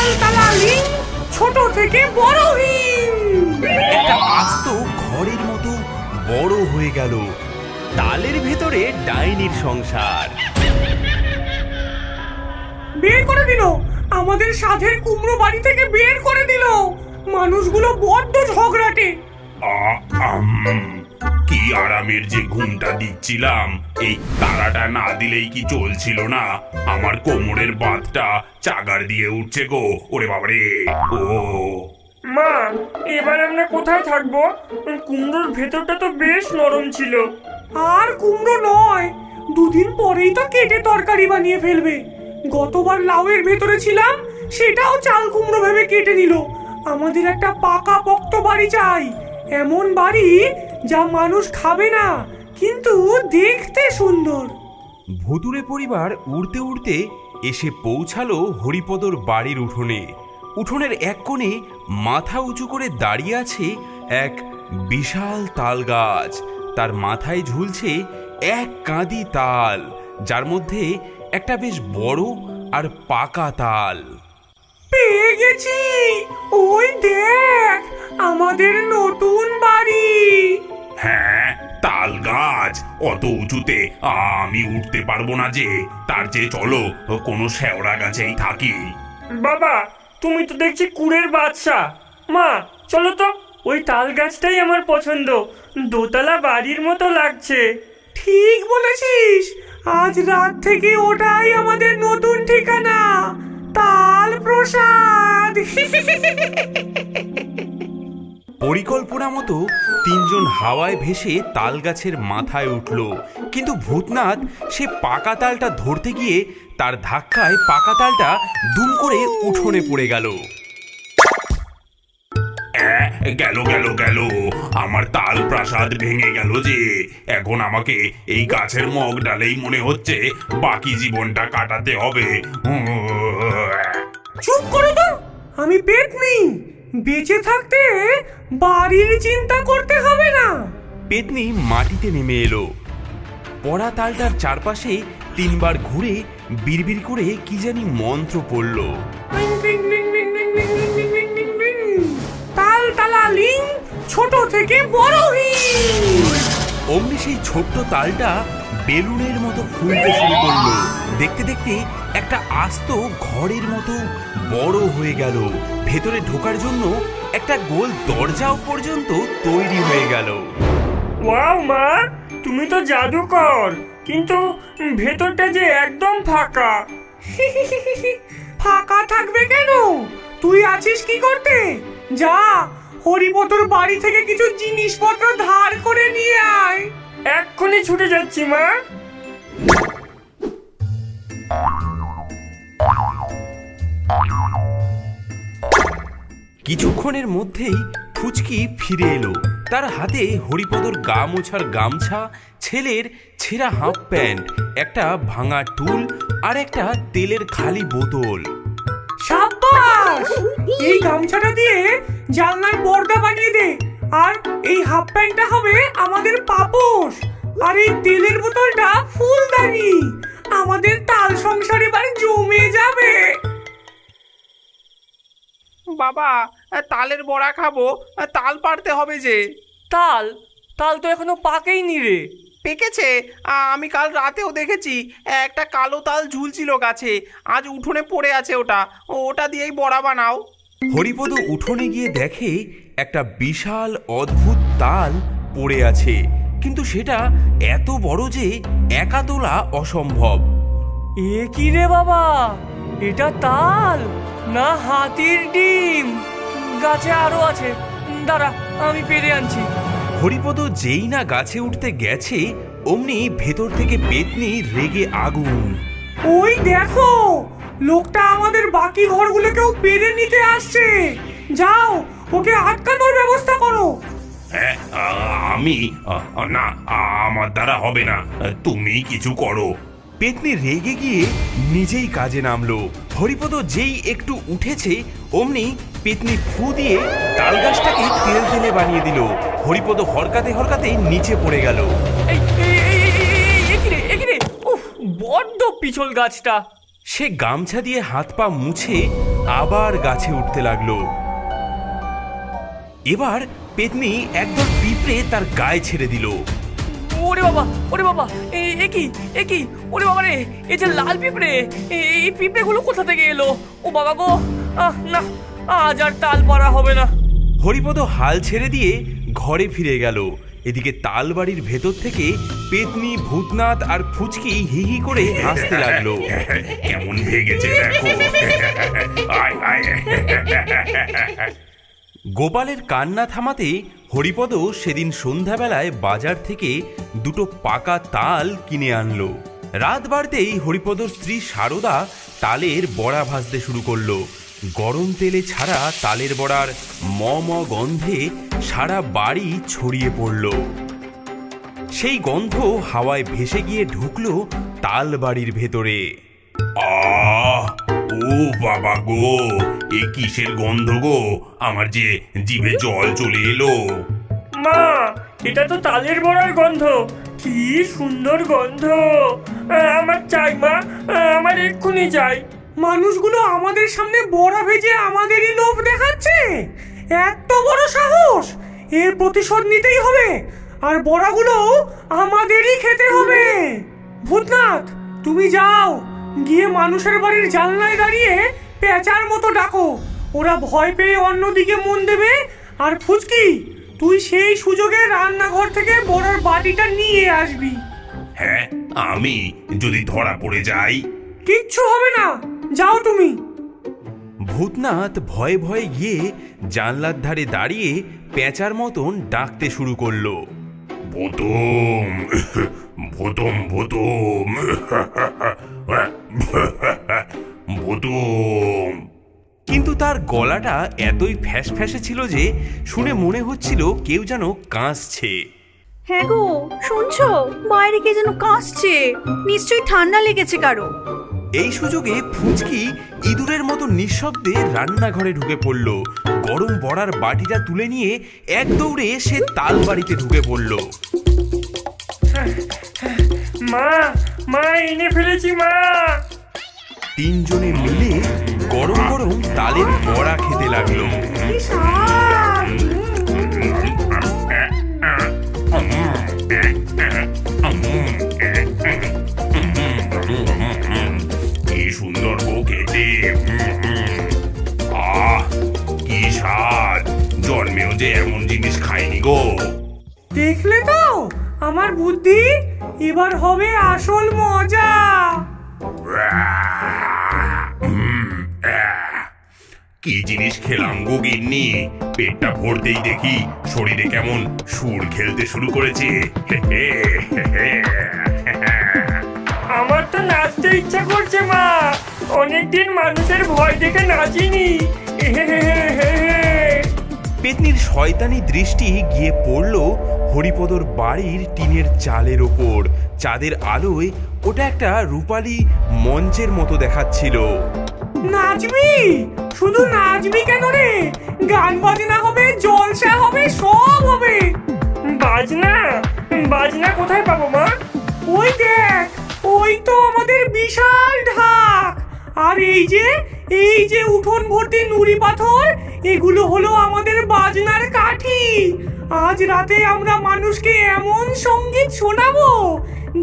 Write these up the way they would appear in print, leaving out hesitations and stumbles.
Taltala link, ছোট থেকে বড় হিং। একটা আস্ত ঘরের মতো বড় হয়ে গেল। তালের ভেতরে ডাইনির সংসার। বের করে দিল, আমাদের সাধের কুমড়ো বাড়ি থেকে বের করে দিল। মানুষগুলো বড্ড ঝগড়াটে। কি আরামের যে ঘুমটা দিচ্ছিলাম, এই তারাটা না দিলেই কি চলছিল না। আমার কোমরের বাতটা চাগার দিয়ে উঠছে গো। ওরে বাবারে, ও মা, এবার আমরা কোথায় থাকবো? কুমড়োর ভেতরটা তো বেশ নরম ছিল। আর কুমড়ো নয়, দুদিন পরেই তো কেটে তরকারি বানিয়ে ফেলবে। গতবার লাউয়ের ভেতরে ছিলাম, সেটাও চাল কুমড়ো ভেবে কেটে নিল। আমাদের একটা পাকা পোক্ত বাড়ি চাই, এমন বাড়ি যা মানুষ খাবে না কিন্তু দেখতে সুন্দর। ভুতুড়ে পরিবার উড়তে উড়তে এসে পৌঁছালো হরিপদর বাড়ির উঠোনে। উঠোনের এক কোণে মাথা উঁচু করে দাঁড়িয়ে আছে এক বিশাল তাল গাছ। তার মাথায় ঝুলছে এক কাঁদি তাল, যার মধ্যে একটা বেশ বড় আর পাকা তাল। পেয়ে গেছি, ওই দেখ আমাদের নতুন বাড়ি। হ্যাঁ, তাল গাছ অত উঁচুতে আমি উঠতে পারবো না যে। তার চেয়ে চলো কোনো শেওড়া গাছেই থাকি। বাবা, তুমি তো দেখছি কুড়ের বাদশা। মা, চলো তো, ওই তাল গাছটাই আমার পছন্দ। দোতলা বাড়ির মতো লাগছে। ঠিক বলেছিস, আজ রাত থেকে ওটাই আমাদের নতুন ঠিকানা, তাল প্রসাদ। পরিকল্পনা মতো তিনজন হাওয়ায় ভেসে তাল গাছের মাথায় উঠল, কিন্তু ভূতনাথ সে পাকা তালটা ধরতে গিয়ে তার ধাক্কায় পাকা তালটা দুম করে উঠোনে পড়ে গেল। গেল গেল গেল, আমার তাল প্রাসাদ ভেঙে গেল যে। এখন আমাকে এই গাছের মগ ডালেই মনে হচ্ছে বাকি জীবনটা কাটাতে হবে। চুপ করো তো, আমি পেতনি। বেঁচে থাকতে বাড়ির চিন্তা করতে হবে না। পেতনি মাটিতে নেমে এলো। পড়া তালটার চারপাশে তিনবার ঘুরে বিড়বিড় করে কি জানি মন্ত্র পড়ল। তালতলা লিং, ছোট থেকে বড় হিং। অমনি সেই ছোট্ট তালটা বেলুনের মতো ফুলতে শুরু করলো। দেখতে দেখতে একটা আস্ত ঘরের মতো বড় হয়ে গেল। ভেতরে ঢোকার জন্য একটা গোল দরজাও পর্যন্ত তৈরি হয়ে গেল। ওয়াও মা, তুমি তো জাদুকর, কিন্তু ভেতরটা যে একদম ফাঁকা। ফাঁকা থাকবে কেন? তুই আছিস কি করতে? যা, হরিপদর বাড়ি থেকে কিছু জিনিসপত্র ধার করে নিয়ে আয়। এক্ষুনি ছুটে যাচ্ছি মা। কিছুক্ষণের মধ্যেই ফুচকি ফিরে এলো। তার হাতে হরিপদর গা মোছার গামছা, ছেলের ছেঁড়া হাফ প্যান্ট, একটা ভাঙা টুল আর একটা তেলের খালি বোতল। সাব্বাস! এই গামছাটা দিয়ে জানলার পর্দা বানিয়ে দে, আর এই হাফ প্যান্টটা হবে আমাদের পাপোশ, আর এই তেলের বোতলটা ফুলদানি। আমাদের তাল সংসার এবার জমে যাবে। বাবা, তালের বড়া খাবো, তাল পাড়তে হবে যে। তাল তাল তো এখনো পাকেইনি রে। পেকেছে, আমি কাল রাতেও দেখেছি একটা কালো তাল ঝুলছিল গাছে। আজ উঠোনে পড়ে আছে, ওটা দিয়েই বড়া বানাও। হরিপদ উঠোনে গিয়ে দেখে একটা বিশাল অদ্ভুত তাল পড়ে আছে, কিন্তু সেটা এত বড় যে একা তোলা অসম্ভব। এ কি রে বাবা, এটা তাল না হাতির ডিম? গাছে আরো আছে, দাঁড়া আমি পেরে আনছি। হরিপদ যেই না গাছে উঠতে গেছে, অমনি ভেতর থেকে পেতনি রেগে আগুন। ওই দেখো, লোকটা আমাদের বাকি ঘরগুলোকেও পেরে নিতে আসছে। যাও, ওকে আটকানোর ব্যবস্থা করো। হ্যাঁ, আমি না, আমার দ্বারা হবে না, তুমি কিছু করো। পেতনি রেগে গিয়ে নিজেই কাজে নামলো। হরিপদ যেই একটু উঠেছে, অমনি পেতনি ফু দিয়ে তাল গাছটাকে তেল তেলে বানিয়ে দিল। হরিপদ হরকাতে হরকাতে নিচে পড়ে গেল। উফ, বড্ড পিছল গাছটা। সে গামছা দিয়ে হাত পা মুছে আবার গাছে উঠতে লাগলো। এবার পেতনি একদল পিঁপড়ে তার গায়ে ছেড়ে দিল। ওরে বাবা, ওরে বাবা, এ কি ওরে বাবা রে, এই যে লাল পিঁপড়ে, এই পিঁপড়েগুলো কোথা থেকে এলো? ও বাবা গো, না, আজ আর তাল পারা হবে না। হরিপদ হাল ছেড়ে দিয়ে ঘরে ফিরে গেল। এদিকে তালবাড়ির ভেতর থেকে পেতনি, ভূতনাথ আর ফুচকি হি হি করে হাসতে লাগলো। কেমন ভেগেছে দেখো। আয় আয়। গোপালের কান্না থামাতে হরিপদ সেদিন সন্ধ্যাবেলায় বাজার থেকে দুটো পাকা তাল কিনে আনলো। রাত বাড়তেই হরিপদর স্ত্রী সারদা তালের বড়া ভাজতে শুরু করলো। গরম তেলে ছাড়া তালের বড়ার ম ম গন্ধে সারা বাড়ি ছড়িয়ে পড়ল। সেই গন্ধ হাওয়ায় ভেসে গিয়ে ঢুকলো তাল বাড়ির ভেতরে। আহ, ও বাবা গো, এ কিসের গন্ধ গো? আমার যে জিভে জল চলে এলো। মা, এটা তো তালের বড়ার গন্ধ। কি সুন্দর গন্ধ! আমার চাই মা, আমার এক্ষুনি চাই। মানুষগুলো আমাদের সামনে বড়া ভেজে আমাদেরই লোভ দেখাচ্ছে। এত বড় সাহস! এর প্রতিশোধ নিতেই হবে, আর বড়াগুলো আমাদেরই খেতে হবে। ভূতনাথ, তুমি যাও, গিয়ে মানুষের বাড়ির জানলায় দাঁড়িয়ে পেঁচার মতো ডাকো। ওরা ভয় পেয়ে অন্যদিকে মন দেবে। আর ফুচকি, তুই সেই সুযোগে রান্নাঘর থেকে বড়ার বাটিটা নিয়ে আসবি। হ্যাঁ, আমি যদি ধরা পড়ে যাই? কিচ্ছু হবে না, যাও তুমি। ভূতনাথ ভয়ে ভয়ে গিয়ে জানলার ধারে দাঁড়িয়ে পেঁচার মতন ডাকতে শুরু করলো। ভূতম, ভূতম, ভূতম, ভূতম। কিন্তু তার গলাটা এতই ফ্যাস ফ্যাসে ছিল যে শুনে মনে হচ্ছিল কেউ যেন কাঁসছে। হ্যাঁ গো, শুনছো? বাইরে কে যেন কাশছে, নিশ্চয়ই ঠান্ডা লেগেছে কারো। এই সুযোগে ফুচকি ইঁদুরের মতো নিঃশব্দে রান্নাঘরে ঢুকে পড়ল। গরম বড়ার বাটিটা তুলে নিয়ে এক দৌড়ে সে তাল বাড়িতে ঢুকে পড়ল। মা, মা, এনে ফেলেছি মা। তিনজনে মিলে গরম গরম তালের বড়া খেতে লাগলো। কি স্বাদ! কি সুন্দর গো খেতে। আহ, কি স্বাদ! জন্মেও যে এমন জিনিস খাইনি গো। দেখলে তো আমার বুদ্ধি? এবার হবে আসল মজা। কি জিনিস খেলাম গো গিন্নি, পেটটা ভরতেই দেখি শরীরে কেমন সুর খেলতে শুরু করেছে। আমার তো নাচতে ইচ্ছা করছে মা। অনেকদিন মানুষের ভয় দেখে নাচিনি। পেতনির শয়তানি দৃষ্টি গিয়ে পড়ল হরিপদর বাড়ির টিনের চালের ওপর। চাঁদের আলোয় ওটা একটা রূপালী মঞ্চের মতো দেখাচ্ছিল। নাচবি? শুধু নাচবি কেন রে? গান বাজনা হবে, জলসা হবে, সব হবে। বাজনা? বাজনা কোথায় পাবো মা? ওই দেখ, ওই তো আমাদের বিশাল ঢাক। আর এই যে উঠোন ভর্তি নুড়ি পাথর, এগুলো হলো আমাদের বাজনার কাঠি। আজ রাতে আমরা মানুষকে এমন সঙ্গীত শোনাবো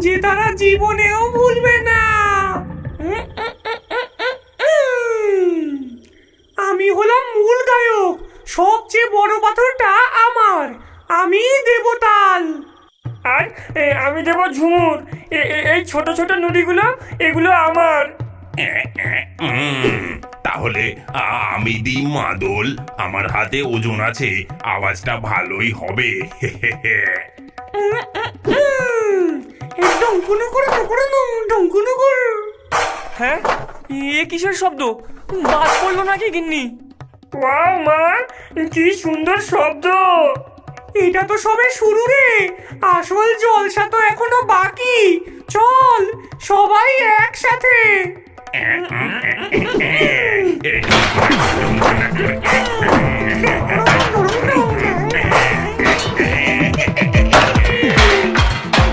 যে তারা জীবনেও ভুলবে না। আমি হলাম মূল গায়ক। সবচেয়ে বড় পাথরটা আমার, আমি দেব তাল। আর আমি দেবো ঝুমুর। এই ছোট ছোট নুড়িগুলো, এগুলো আমার। তাহলে আমি দিই মাদল। আমার হাতে ওজন আছে, আওয়াজটা ভালোই হবে। হ্যাঁ, এ কিসের শব্দ? বাজ পড়লো নাকি গিন্নি? ওয়াও মা, কি সুন্দর শব্দ! এটা তো সবে শুরু রে, আসল জলসা তো এখনো বাকি। চল সবাই একসাথে।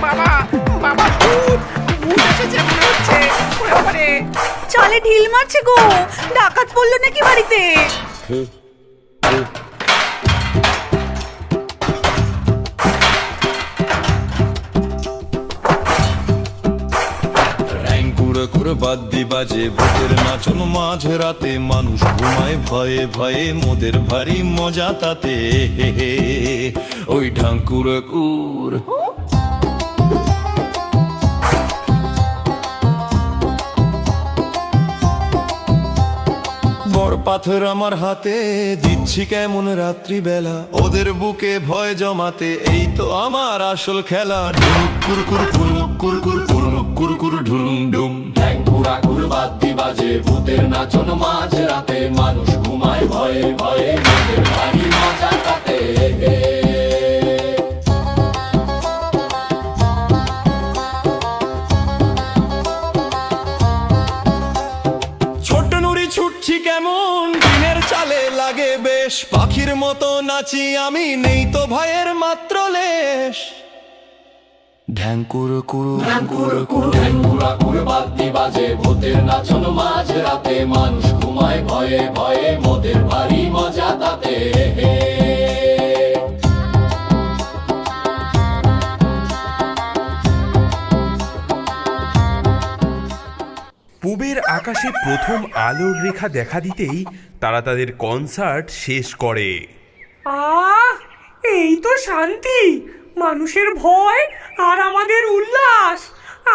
বাবা, বাবা, ভূত! ভূত এসেছে মনে হচ্ছে। ওরে বাবারে! চালে ঢিল মারছে গো, ডাক ডাকাত পড়লো নাকি বাড়িতে? বাদ্যি বাজে ভূতের নাচন মাঝ রাতে, মানুষ ঘুমায় ভয়ে ভয়ে, মোদের ভারী মজা তাতে। হে হে ওই ঢাঙ্কুর কুর। বড় পাথর আমার হাতে, দিচ্ছি কেমন রাত্রিবেলা, ওদের বুকে ভয় জমাতে, এই তো আমার আসল খেলা। ঢুলুক কুরকুর কুরুক কুরকুর কুরুক কুরকুর ঢুলুম ডুম। বাদ্যি বাজে ভূতের নাচন মাঝ রাতে, মানুষ ঘুমায় ভয়ে ভয়ে, মোদের ভারী মজা তাতে। ছোট নুড়ি ছুটছি কেমন, দিনের চালে লাগে বেশ, পাখির মতো নাচি আমি, নেই তো ভয়ের মাত্র লেশ। ঢ্যাঙ্কুর কুরু ঢ্যাঙ্কুর কুরু ঢ্যাঙ্কুরা কুরু বাদ্যি বাজে ভূতের নাচন মাঝ রাতে, মানুষ ঘুমায় ভয়ে ভয়ে, মোদের ভারী মজা তাতে। পূবের আকাশে প্রথম আলোর রেখা দেখা দিতেই তারা তাদের কনসার্ট শেষ করে। এই তো শান্তি, মানুষের ভয় আর আমাদের উল্লাস।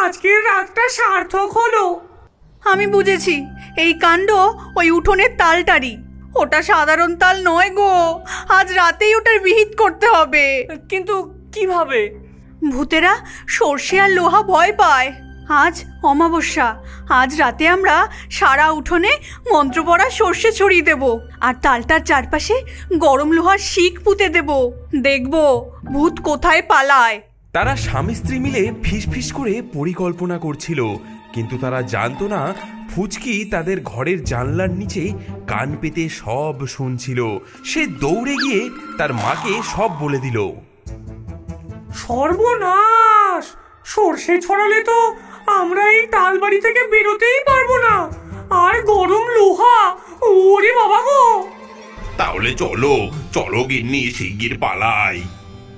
আজকের রাতটা সার্থক হলো। আমি বুঝেছি, এই কাণ্ড ওই উঠোনের তালটারি। ওটা সাধারণ তাল নয় গো, আজ রাতেই ওটার বিহিত করতে হবে। কিন্তু কিভাবে? ভূতেরা সর্ষে আর লোহা ভয় পায়। আজ অমাবস্যা, আজ রাতে আমরা সারা উঠোনে মন্ত্র পড়া সর্ষে ছড়িয়ে দেব, আর তালটার চারপাশে গরম লোহার শিক পুঁতে দেব। দেখব ভূত কোথায় পালায়। তারা স্বামী স্ত্রী মিলে ফিসফিস করে পরিকল্পনা করছিল, কিন্তু তারা জানতো না ফুচকি তাদের ঘরের জানলার নিচে কান পেতে সব শুনছিল। সে দৌড়ে গিয়ে তার মাকে সব বলে দিল। সর্বনাশ! সর্ষে ছড়ালে তো আমরা এই তালবাড়ি থেকে বেরোতেই পারবো না। আর গরম লোহা, ওরে বাবা গো! তাহলে চলো চলো গিন্নি, শিগগির পালাই।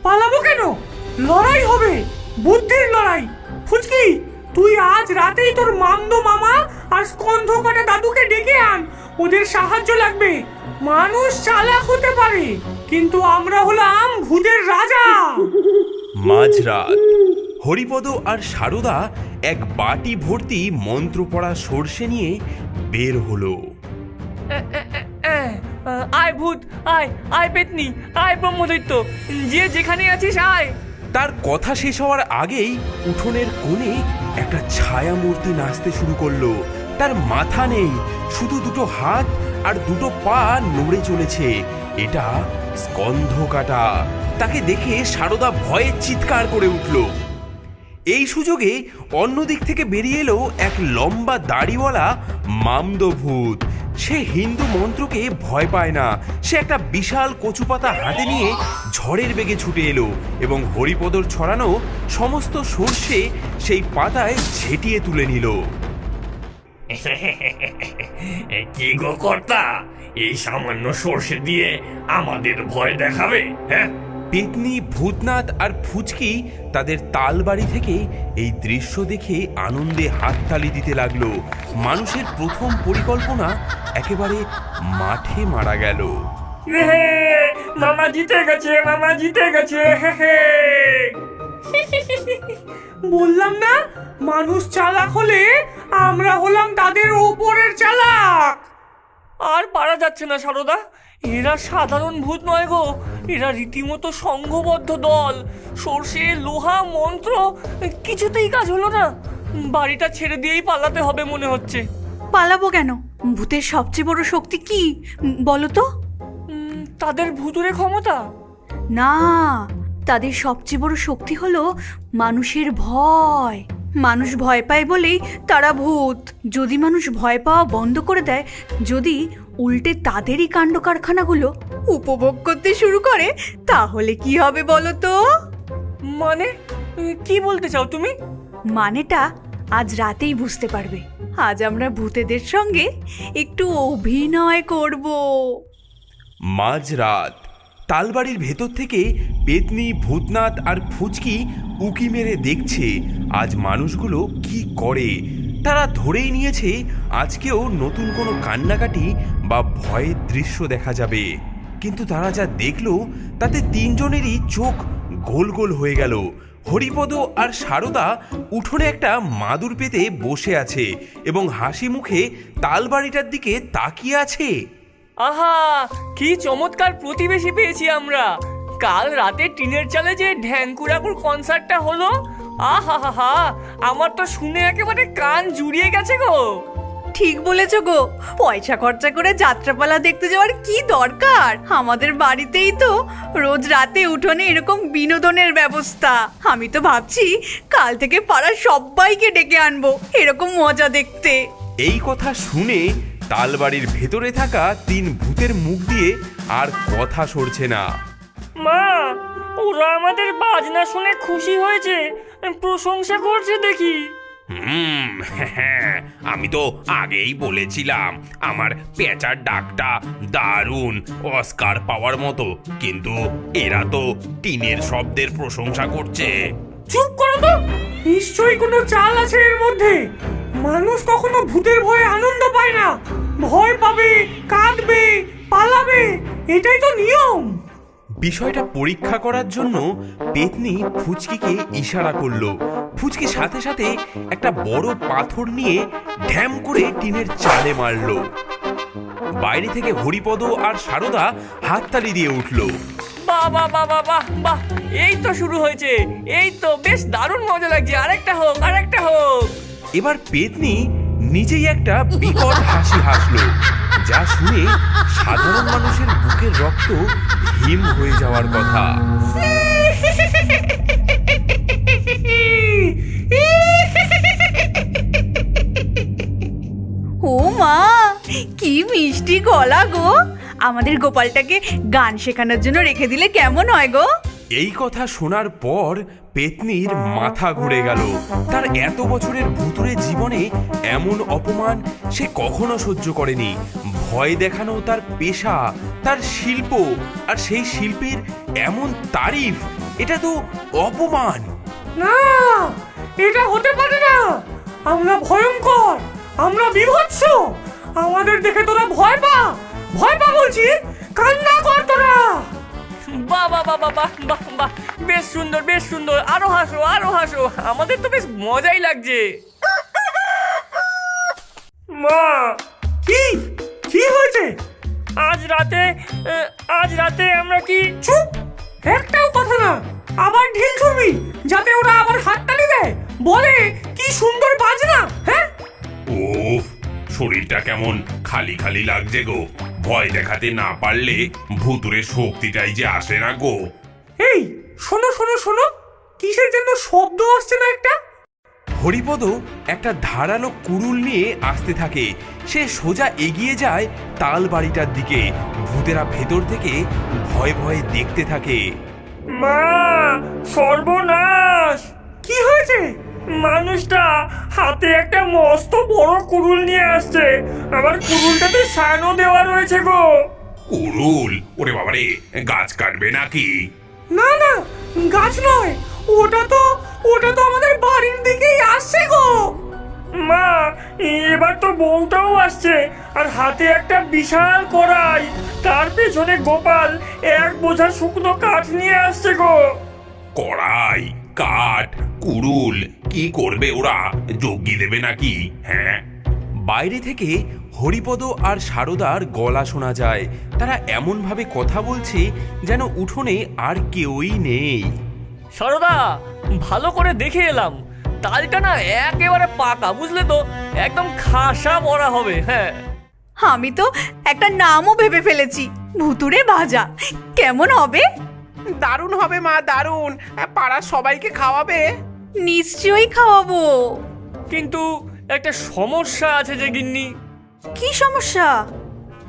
পালাবো কেন? লড়াই হবে, বুদ্ধির লড়াই। ফুচকি, তুই আজ রাতেই তোর মামদো মামা আর স্কন্ধ কাটা দাদুকে ডেকে আন। ওদের সাহায্য লাগবে। মানুষ চালাক হতে পারে, কিন্তু আমরা হলাম ভূতের রাজা। মাঝরাত হরিপদ আর সারদা এক বাটি ভর্তি মন্ত্র পড়া সর্ষে নিয়ে বের হলো। আয় ভূত, আয় আয় পেতনি, আয় ব্রহ্মদৈত্য, যে যেখানে আছিস আয়। তার কথা শেষ হওয়ার আগেই উঠোনের কোণে একটা ছায়া মূর্তি নাচতে শুরু করলো। তার মাথা নেই, শুধু দুটো হাত আর দুটো পা নড়ে চলেছে। এটা স্কন্ধ কাটা। তাকে দেখে সারদা ভয়ে চিৎকার করে উঠল। এই সুযোগে অন্যদিক থেকে বেরিয়ে এলো এক লম্বা দাড়িওয়ালা মামদো ভূত। সে হিন্দু মন্ত্রকে ভয় পায় না। সে একটা বিশাল কচুপাতা হাতে নিয়ে ঝড়ের বেগে ছুটে এলো এবং হরিপদর ছড়ানো সমস্ত সর্ষে সেই পাতায় ঝেঁটিয়ে তুলে নিল। কি গো কর্তা, এই সামান্য সর্ষে দিয়ে আমাদের ভয় দেখাবে? হ্যাঁ, পেতনি, ভূতনাথ আর ফুচকি তাদের তালবাড়ি থেকে এই দৃশ্য দেখে আনন্দে হাততালি দিতে লাগলো। মানুষের প্রথম পরিকল্পনা একেবারে মাঠে মারা গেল। মামা জিতে গেছে, মামা জিতে গেছে। বললাম না, মানুষ চালাক হলে আমরা হলাম তাদের ওপরের চালাক। আর পারা যাচ্ছে না সারদা, এরা সাধারণ ভূত নয় গো, এরা রীতিমতো সংঘবদ্ধ দল। সর্ষে, লোহা, মন্ত্র কিছুতেই কাজ হলো না। বাড়িটা ছেড়ে দিয়েই পালাতে হবে মনে হচ্ছে। পালাবো কেন? ভূতের সবচেয়ে বড় শক্তি কি বলো তো? তাদের ভুতুরে ক্ষমতা? না, তাদের সবচেয়ে বড় শক্তি হলো মানুষের ভয়। মানুষ ভয় পায় বলেই তারা ভূত। যদি মানুষ ভয় পাওয়া বন্ধ করে দেয়, যদি উল্টে তাদেরই কাণ্ড কারখানাগুলো উপভোগ করতে শুরু করে, তাহলে কি হবে বলো তো? মানে কি বলতে চাও তুমি? মানেটা আজ রাতেই বুঝতে পারবে। আজ আমরা ভূতেদের সঙ্গে একটু অভিনয় করব। মাঝরাত তালবাড়ির ভেতর থেকে পেতনি, ভূতনাথ আর ফুচকি উকি মেরে দেখছে আজ মানুষগুলো কি করে। তারা ধরেই নিয়েছে আজকেও নতুন কোনো কান্নাকাটি বা ভয়ের দৃশ্য দেখা যাবে। কিন্তু তারা যা দেখলো তাতে তিনজনেরই চোখ গোল গোল হয়ে গেল। হরিপদ আর সারদা উঠোনে একটা মাদুর পেতে বসে আছে এবং হাসি মুখে তালবাড়িটার দিকে তাকিয়ে আছে। আহা, কি চমৎকার প্রতিবেশী পেয়েছি আমরা। কাল রাতে টিনের চালে যে ঢ্যাঙ্কুরাকুর কনসার্টটা হলো, আহা হা হা, আমার তো শুনে একেবারে কান জুড়িয়ে গেছে গো। ঠিক বলেছ গো, পয়সা খরচা করে যাত্রাপালা দেখতে যাওয়ার কি দরকার? আমাদের বাড়িতেই তো রোজ রাতে উঠোনে এরকম বিনোদনের ব্যবস্থা। আমি তো ভাবছি কাল থেকে পাড়ার সবাইকে ডেকে আনবো এরকম মজা দেখতে। এই কথা শুনে তালবাড়ির ভেতরে থাকা তিন ভূতের মুখ দিয়ে আর কথা সরছে না। মা, ওরা আমাদের বাজনা শুনে খুশি হয়েছে, প্রশংসা করছে দেখি। আমি তো আগেই বলেছিলাম আমার পেঁচার ডাকটা দারুণ, অস্কার পাওয়ার মতো, কিন্তু এরা তো টিনের শব্দের প্রশংসা করছে। চুপ করো তো, নিশ্চয়ই কোনো চাল আছে এর মধ্যে। মানুষ কখনো ভূতের ভয়ে আনন্দ পায় না, ভয় পাবে, কাঁদবে, পালাবে, এটাই তো নিয়ম। বিষয়টা পরীক্ষা করার জন্য পেতনি ফুচকিকে ইশারা করলো। ফুচকি সাথে সাথে একটা বড় পাথর নিয়ে ঢ্যাম করে টিনের চালে মারলো। বাইরে থেকে হরিপদ আর সারদা হাততালি দিয়ে উঠলো। বাহ বাহ বাহ বাহ বাহ বাহ, এই তো শুরু হয়েছে, এই তো বেশ দারুণ মজা লাগছে। আরেকটা হোক, আরেকটা হোক। এবার পেতনি নিজেই একটা বিকট হাসি হাসলো, যা শুনে সাধারণ মানুষের বুকের রক্ত হিম হয়ে যাওয়ার কথা। ও মা, কি মিষ্টি গলা গো! আমাদের গোপালটাকে গান শেখানোর জন্য রেখে দিলে কেমন হয় গো? এই কথা শোনার পর পেতনির মাথা ঘুরে গেল। তার এত বছরের ভুতুড়ে জীবনে এমন অপমান সে কখনো সহ্য করেনি। ভয় দেখানো তার পেশা, তার শিল্প, আর সেই শিল্পের এমন তারিফ, এটা তো অপমান। না, এটা হতে পারে না। আমরা ভয়ঙ্কর, আমরা বিভৎস। আমাদের দেখে তোরা ভয় পা, ভয় পা বলছি, কান্না কর তোরা। বাহ বাহ বাহ বাহ বাহ বাহ বাহ, বেশ সুন্দর, বেশ সুন্দর। আরো হাসো, আরো হাসো, আমাদের তো বেশ মজাই লাগছে। মা, কি কি হয়েছে? আজ রাতে আমরা কি? চুপ, একটাও কথা না। আবার ঢিল ছুড়বি যাতে ওরা আবার হাততালি দেয়, বলে কি সুন্দর বাজনা। হ্যাঁ, ওফ, শরীরটা কেমন খালি খালি লাগছে গো। ভয় দেখাতে না পারলে ভুতুরে শক্তিটাই যে আসে না গো। এই শোনো শোনো শোনো, কিসের যেন শব্দ আসছে না একটা? হরিপদ একটা ধারালো কুড়ুল নিয়ে আসতে থাকে। সে সোজা এগিয়ে যায় তাল বাড়িটার দিকে। ভূতেরা ভেতর থেকে ভয়ে ভয়ে দেখতে থাকে। মা, সর্বনাশ! কি হয়েছে? মানুষটা হাতে একটা মস্ত বড় কুড়ুল নিয়ে আসছে। আমার কুড়ুলটাতে সানও দেওয়া রয়েছে গো। কুড়ুল? ওরে বাবারে, গাছ কাটবে নাকি? না না, গাছ নয়, ওটা তো আমাদের বাড়ির দিকেই আসছে গো। মা, এবার তো বউটাও আসছে, আর হাতে একটা বিশাল কড়াই। তার পেছনে গোপাল এক বোঝা শুকনো কাঠ নিয়ে আসছে গো। কড়াই, কাঠ, কুড়ুল, কি করবে ওরা? যজ্ঞি দেবে নাকি? হ্যাঁ। বাইরে থেকে হরিপদ আর সারদার গলা শোনা যায়। তারা এমনভাবে কথা বলছে যেন উঠোনে আর কেউই নেই। সারদা, ভালো করে দেখে এলাম, তালটা না একেবারে পাকা, বুঝলে তো? একদম খাসা বড়া হবে। হ্যাঁ, আমি তো একটা নামও ভেবে ফেলেছি, ভুতুড়ে ভাজা। কেমন হবে? দারুণ হবে মা, দারুণ। পাড়ার সবাইকে খাওয়াবে? নিশ্চয়ই খাওয়াবো। কিন্তু একটা সমস্যা আছে যে গিন্নি। কি সমস্যা?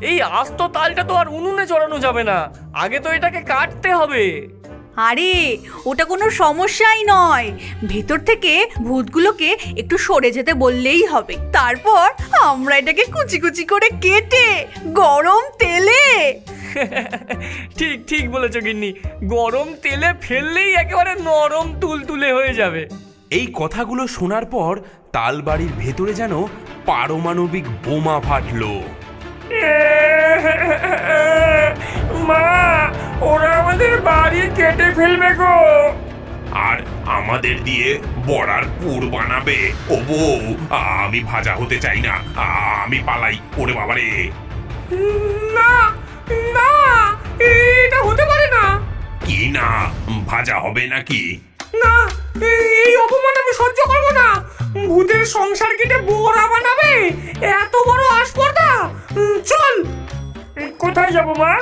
এই আস্ত তালটা তো আর উনুনে চড়ানো যাবে না, আগে তো এটাকে কাটতে হবে। আরে ওটা কোনো সমস্যাই নয়, ভেতর থেকে ভূতগুলোকে একটু সরে যেতে বললেই হবে। তারপর আমরা এটাকে কুচি কুচি করে কেটে গরম তেলে ঠিক ঠিক বলেছো গিন্নি, গরম তেলে ফেললেই একেবারে নরম তুলতুলে হয়ে যাবে। এই কথাগুলো শোনার পর তালবাড়ির ভেতরে যেন পারমাণবিক বোমা ফাটলো। মা, ওরা আমাদের বাড়ি কেটে ফেলবে গো। আর আমাদের দিয়ে বড়ার পুর বানাবে। ও বউ, আমি ভাজা হতে চাই না, আমি পালাই। ওরে বাবারে, না না, এটা হতে পারে না। কি না ভাজা হবে নাকি? না, এই অপমান আমি সহ্য করবো না। ভূতের সংসার কেটে বড়া বানাবে, এত বড় আসপর্দা। চল। কোথায় যাবো মা?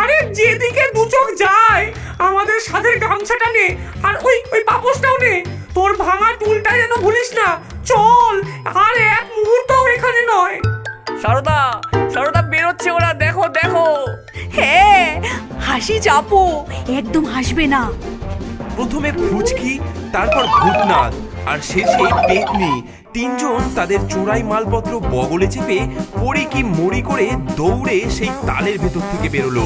আরে যেদিকে দু চোখ যায় আমাদের সাথে গামছাটা নে, আর ওই ওই পাপোশটাও নে। তোর ভাঙা টুলটা যেন ভুলিস না। চল, আর এক মুহূর্তও এখানে নয়। সারদা, সারদা বেরোচ্ছে ওরা, দেখো দেখো। হ্যাঁ, হাসি চাপো, একদম হাসবে না। প্রথমে ফুচকি, তারপর ভূতনাথ আর শেষে পেতনি, তিনজন তাদের চোরাই মালপত্র বগলে চেপে পড়ি কি মরি করে দৌড়ে সেই তালের ভেতর থেকে বেরোলো।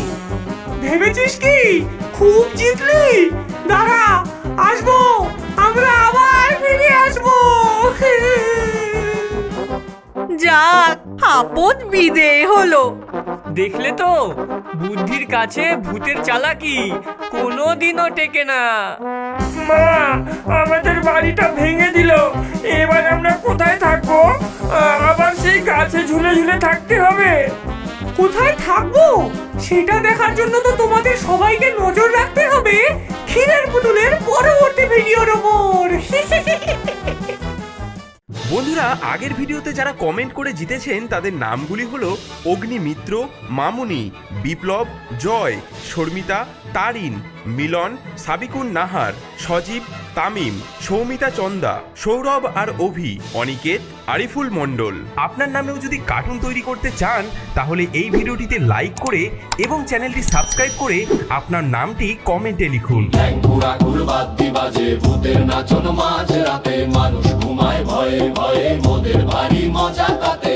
ভেবেছিস কি খুব জিতলি? দাঁড়া, আসবো, আমরা আবার ফিরে আসবো। যাক, আপদ বিদেয় হলো। দেখলে তো, বুদ্ধির কাছে ভূতের চালাকি কোনোদিনও টেকে না। মা, আমাদের বাড়িটা ভেঙে দিল, এবার আমরা কোথায় থাকবো? আবার সেই গাছে ঝুলে ঝুলে থাকতে হবে। কোথায় থাকবো সেটা দেখার জন্য তো তোমাদের সবাইকে নজর রাখতে হবে ক্ষীরের পুতুলের পরবর্তী ভিডিওর ওপর। বন্ধুরা, আগের ভিডিওতে যারা কমেন্ট করে জিতেছেন তাদের নামগুলি হলো অগ্নিমিত্র, মামুনি, বিপ্লব, জয়, শর্মিতা, তারিন, মিলন, সাবিকুন নাহার, সজীব, তামিম, সৌমিতা চন্দা, সৌরভ আর অভি, অনিকেত, আরিফুল মণ্ডল। আপনার নামেও যদি কার্টুন তৈরি করতে চান তাহলে এই ভিডিওটিতে লাইক করে এবং চ্যানেলটি সাবস্ক্রাইব করে আপনার নামটি কমেন্টে লিখুন। বাদ্যি বাজে ভূতের নাচন মাঝ রাতে, মানুষ ঘুমায় ভয়ে ভয়ে, মোদের ভারী মজা তাতে।